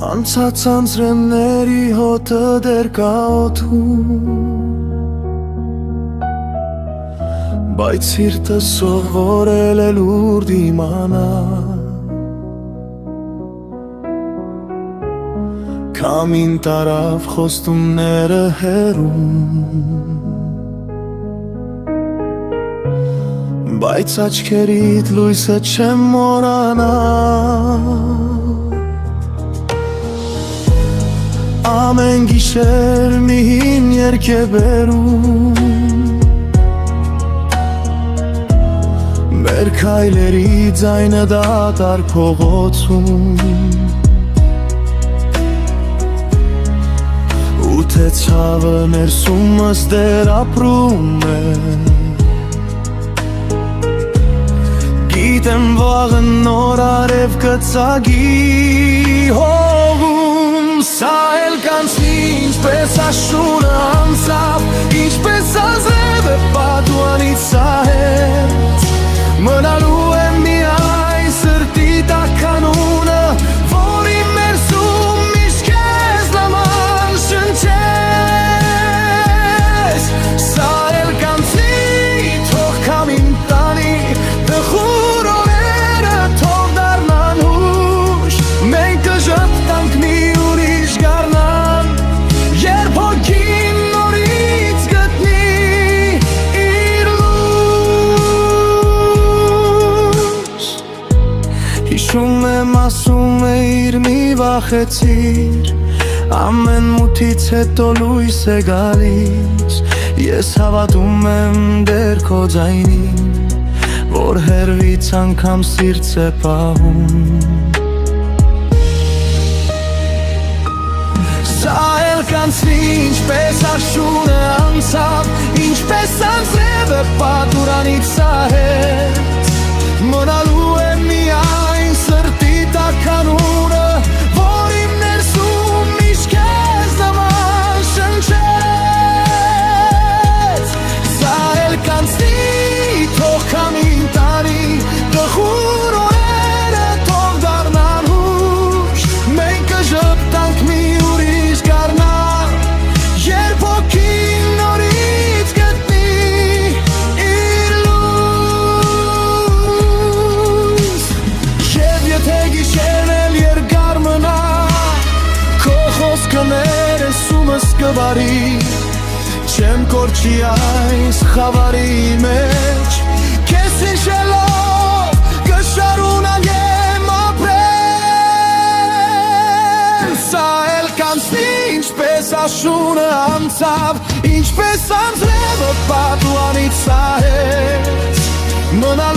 Անցած անձրևների հոտը դեռ կա օդում, բայց սիրտը սովորել է լուր դիմանալ, քամին տարավ խոստումները հեռում, բայց աչքերիդ լույսը չեմ մոռանալ։ Ամեն գիշեր մի հին երգ է բերում, մեր քայլերի ձայնը դատարկ փողոցում, ու թե ցավը ներսումս դեռ ապրում է, գիտեմ վաղը նոր արև կծագի հողում, սա էլ կանցնի ինչպես աշունը անցավ, ինչպես ազրև է պատուանից սահեց, մնալու է միայն սրտի տաքանունը, որի ներսում միշտ քեզ նման շնչես, սա էլ կանցնի թող քամին տանի, տխուր օրերը թող դառնան հուշ, մենք կժպտանք մի ուրիշ գառնան, երբ հոգին նորից գտնի իր լույս։ Հիշում եմ ասում էիր մի վախեցիր, ամեն մութից հետո լույս է գալիս, ես հավատում եմ դեռ քո ձայնին, որ հեռվից անգամ սիրտս է պահում, սա էլ կանցնի ինչպես աշունը անցավ, ինչպես անձրևը պատուրանից սահեց, մնալու է միայն սրտի տաքանունը, որի ներսում միշտ քեզ նման շնչեց, սա էլ կանցնի թող քամին տանի, տխուր օրերը թող դառնան հուշ, մենք կժպտանք մի ուրիշ գառնան, երբ հոգին նորից գտնի իր լույս, և եթե գիշերն էլ երկար մնա, քո խոսքը ներսումս կվարի, չեմ կորչի այս խավարի մեջ, քեզ հիշելով կշարունակեմ ապրել, սա էլ կանցնի ինչպես աշունը անցավ, ինչպես անձրևը պատուանից սահեց, մնա